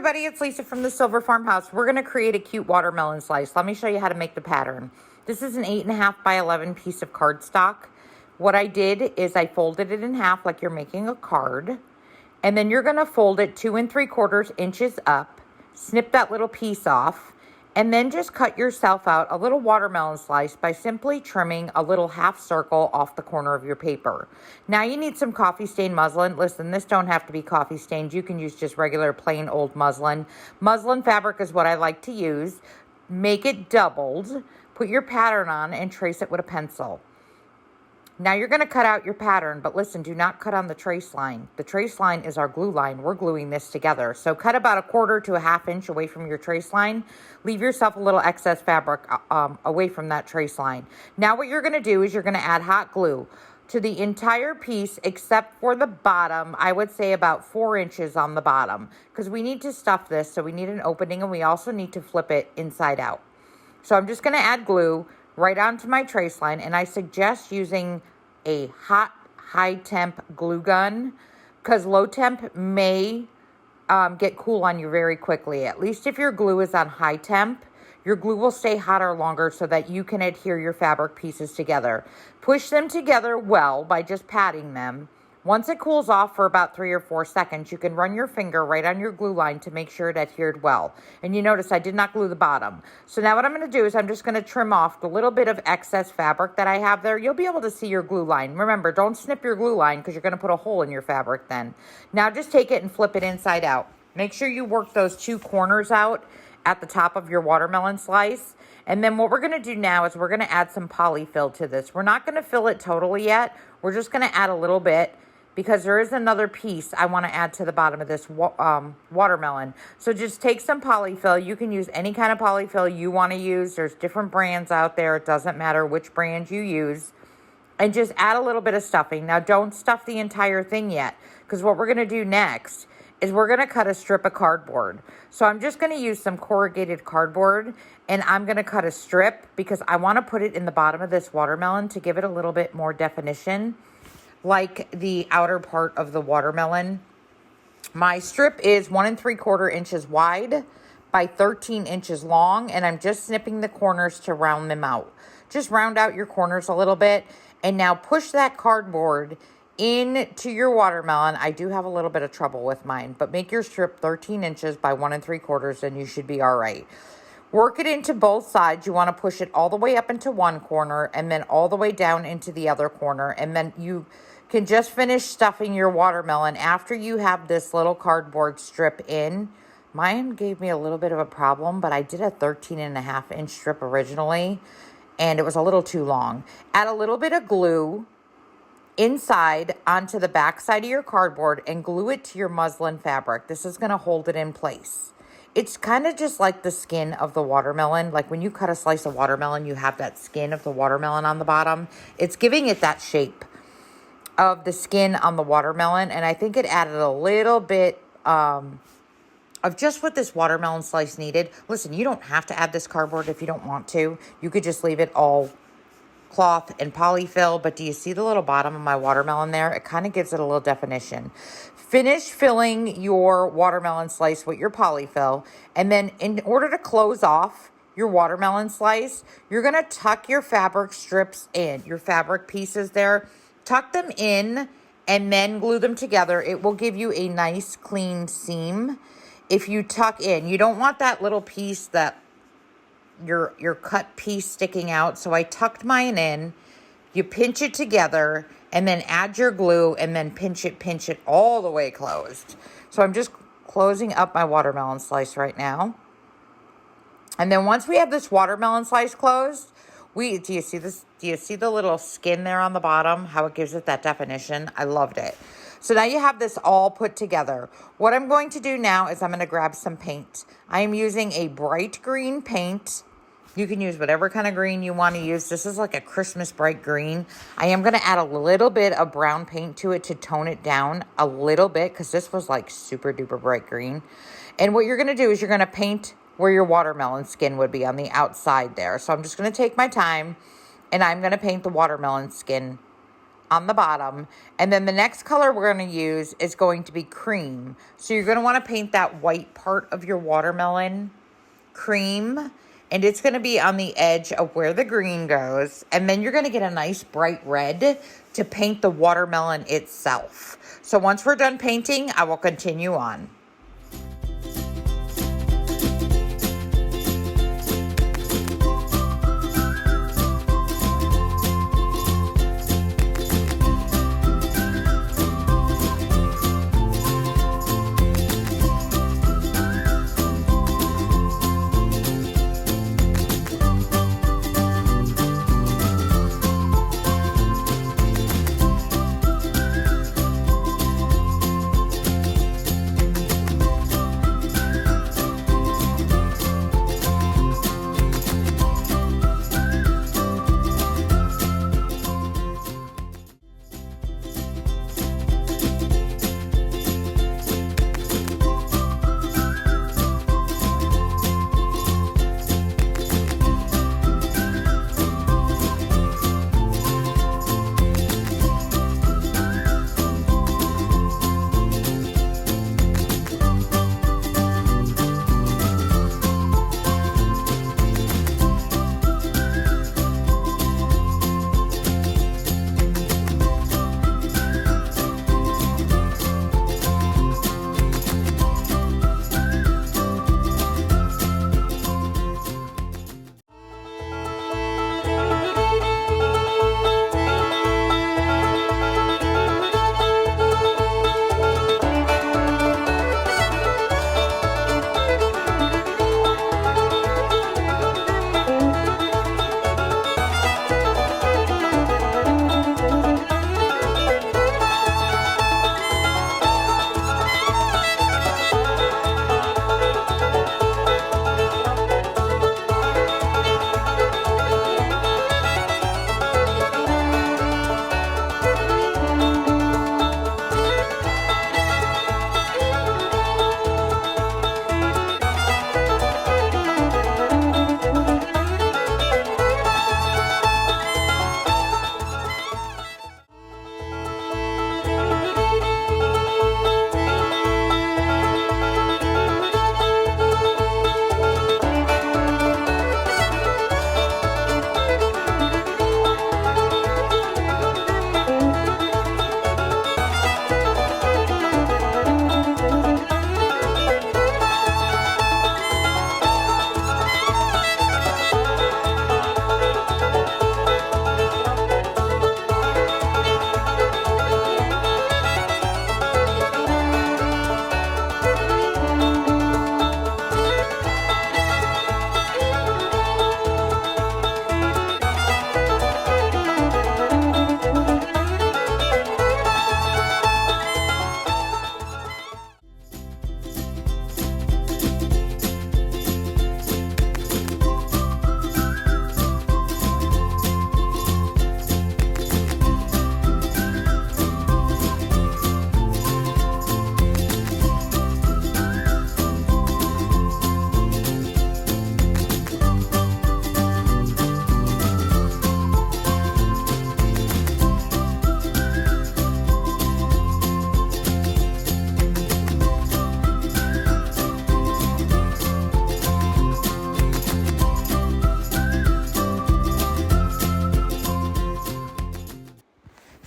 everybody, it's Lisa from the Silver Farmhouse. We're going to create a cute watermelon slice. Let me show you how to make the pattern. This is an 8.5 by 11 piece of cardstock. What I did is I folded it in half like you're making a card. And then you're going to fold it 2 3/4 inches up. Snip that little piece off. And then just cut yourself out a little watermelon slice by simply trimming a little half circle off the corner of your paper. Now you need some coffee stained muslin. Listen, this don't have to be coffee stained. You can use just regular plain old muslin. Muslin fabric is what I like to use. Make it doubled. Put your pattern on and trace it with a pencil. Now you're going to cut out your pattern, but listen, do not cut on the trace line. The trace line is our glue line. We're gluing this together. So cut about 1/4 to 1/2 inch away from your trace line. Leave yourself a little excess fabric away from that trace line. Now what you're going to do is you're going to add hot glue to the entire piece except for the bottom. I would say about 4 inches on the bottom because we need to stuff this. So we need an opening and we also need to flip it inside out. So I'm just going to add glue right onto my trace line, and I suggest using a hot, high temp glue gun because low temp may get cool on you very quickly. At least if your glue is on high temp, your glue will stay hotter longer so that you can adhere your fabric pieces together. Push them together well by just patting them. Once it cools off for about 3 or 4 seconds, you can run your finger right on your glue line to make sure it adhered well. And you notice I did not glue the bottom. So now what I'm going to do is I'm just going to trim off the little bit of excess fabric that I have there. You'll be able to see your glue line. Remember, don't snip your glue line because you're going to put a hole in your fabric then. Now just take it and flip it inside out. Make sure you work those 2 corners out at the top of your watermelon slice. And then what we're going to do now is we're going to add some polyfill to this. We're not going to fill it totally yet. We're just going to add a little bit, because there is another piece I want to add to the bottom of this watermelon. So just take some polyfill. You can use any kind of polyfill you want to use. There's different brands out there. It doesn't matter which brand you use. And just add a little bit of stuffing. Now don't stuff the entire thing yet, because what we're going to do next is we're going to cut a strip of cardboard. So I'm just going to use some corrugated cardboard, and I'm going to cut a strip because I want to put it in the bottom of this watermelon to give it a little bit more definition, like the outer part of the watermelon. My strip is 1 3/4 inches wide by 13 inches long, and I'm just snipping the corners to round them out. Just round out your corners a little bit, and now push that cardboard into your watermelon. I do have a little bit of trouble with mine, but make your strip 13 inches by 1 3/4, and you should be all right. Work it into both sides. You want to push it all the way up into one corner and then all the way down into the other corner, and then you can just finish stuffing your watermelon after you have this little cardboard strip in. Mine gave me a little bit of a problem, but I did a 13.5 inch strip originally, and it was a little too long. Add a little bit of glue inside onto the back side of your cardboard and glue it to your muslin fabric. This is going to hold it in place. It's kind of just like the skin of the watermelon. Like when you cut a slice of watermelon, you have that skin of the watermelon on the bottom. It's giving it that shape of the skin on the watermelon, and I think it added a little bit of just what this watermelon slice needed. Listen, you don't have to add this cardboard if you don't want to. You could just leave it all cloth and polyfill, but do you see the little bottom of my watermelon there? It kind of gives it a little definition. Finish filling your watermelon slice with your polyfill, and then in order to close off your watermelon slice, you're going to tuck your fabric strips in, your fabric pieces there. Tuck them in and then glue them together. It will give you a nice clean seam if you tuck in. You don't want that little piece, that your cut piece sticking out. So I tucked mine in. You pinch it together and then add your glue and then pinch it all the way closed. So I'm just closing up my watermelon slice right now. And then once we have this watermelon slice closed, do you see this? Do you see the little skin there on the bottom? How it gives it that definition? I loved it. So now you have this all put together. What I'm going to do now is I'm going to grab some paint. I am using a bright green paint. You can use whatever kind of green you want to use. This is like a Christmas bright green. I am going to add a little bit of brown paint to it to tone it down a little bit because this was like super duper bright green. And what you're going to do is you're going to paint where your watermelon skin would be on the outside there. So I'm just going to take my time and I'm going to paint the watermelon skin on the bottom. And then the next color we're going to use is going to be cream. So you're going to want to paint that white part of your watermelon cream. And it's going to be on the edge of where the green goes. And then you're going to get a nice bright red to paint the watermelon itself. So once we're done painting, I will continue on.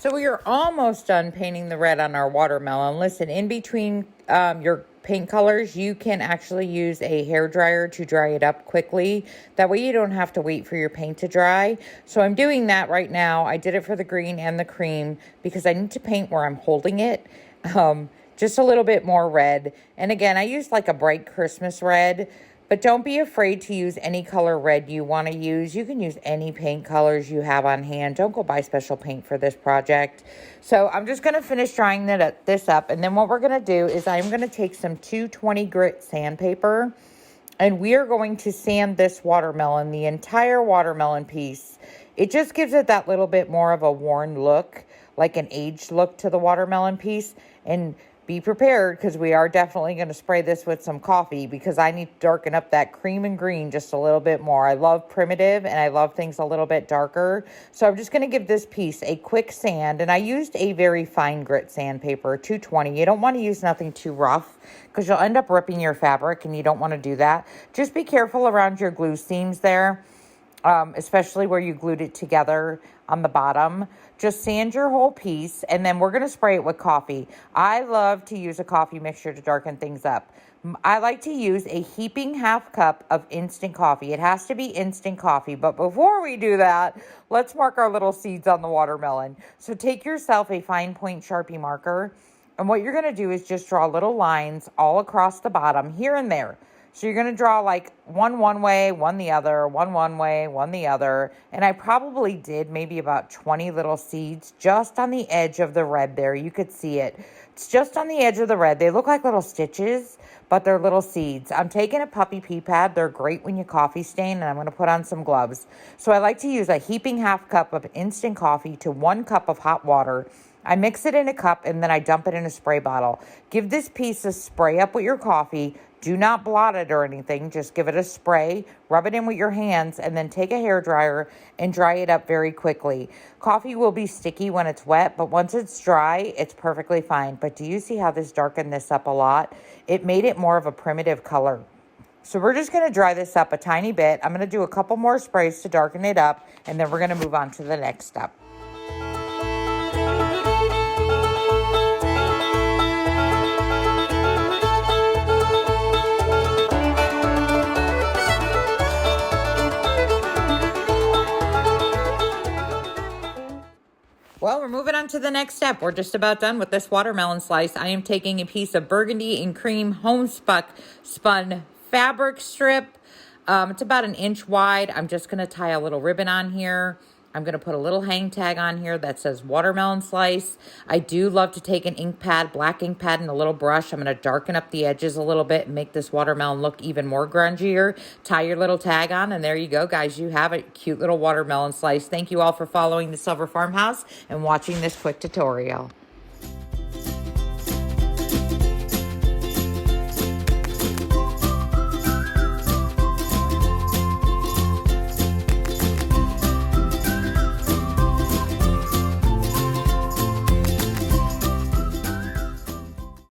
So we are almost done painting the red on our watermelon. Listen, in between your paint colors, you can actually use a hair dryer to dry it up quickly. That way you don't have to wait for your paint to dry. So I'm doing that right now. I did it for the green and the cream because I need to paint where I'm holding it. Just a little bit more red. And again, I used like a bright Christmas red. But don't be afraid to use any color red you want to use. You can use any paint colors you have on hand. Don't go buy special paint for this project. So I'm just going to finish drying this up. And then what we're going to do is I'm going to take some 220 grit sandpaper. And we are going to sand this watermelon, the entire watermelon piece. It just gives it that little bit more of a worn look, like an aged look to the watermelon piece. And be prepared because we are definitely going to spray this with some coffee because I need to darken up that cream and green just a little bit more. I love primitive and I love things a little bit darker. So I'm just going to give this piece a quick sand, and I used a very fine grit sandpaper, 220. You don't want to use nothing too rough because you'll end up ripping your fabric and you don't want to do that. Just be careful around your glue seams there, especially where you glued it together on the bottom. Just sand your whole piece, and then we're going to spray it with coffee. I love to use a coffee mixture to darken things up. I like to use a heaping half cup of instant coffee. It has to be instant coffee, but before we do that, let's mark our little seeds on the watermelon. So take yourself a fine point Sharpie marker, and what you're going to do is just draw little lines all across the bottom, here and there. So you're going to draw like one way, one the other, one way, one the other. And I probably did maybe about 20 little seeds just on the edge of the red there. You could see it. It's just on the edge of the red. They look like little stitches, but they're little seeds. I'm taking a puppy pea pad. They're great when you coffee stain, and I'm going to put on some gloves. So I like to use a heaping half cup of instant coffee to 1 cup of hot water. I mix it in a cup and then I dump it in a spray bottle. Give this piece a spray up with your coffee. Do not blot it or anything. Just give it a spray, rub it in with your hands, and then take a hairdryer and dry it up very quickly. Coffee will be sticky when it's wet, but once it's dry, it's perfectly fine. But do you see how this darkened this up a lot? It made it more of a primitive color. So we're just going to dry this up a tiny bit. I'm going to do a couple more sprays to darken it up, and then we're going to move on to the next step. Well, we're moving on to the next step. We're just about done with this watermelon slice. I am taking a piece of burgundy and cream spun fabric strip. It's about 1 inch wide. I'm just going to tie a little ribbon on here. I'm going to put a little hang tag on here that says watermelon slice. I do love to take an ink pad, black ink pad, and a little brush. I'm going to darken up the edges a little bit and make this watermelon look even more grungier. Tie your little tag on, and there you go, guys. You have a cute little watermelon slice. Thank you all for following the Silver Farmhouse and watching this quick tutorial.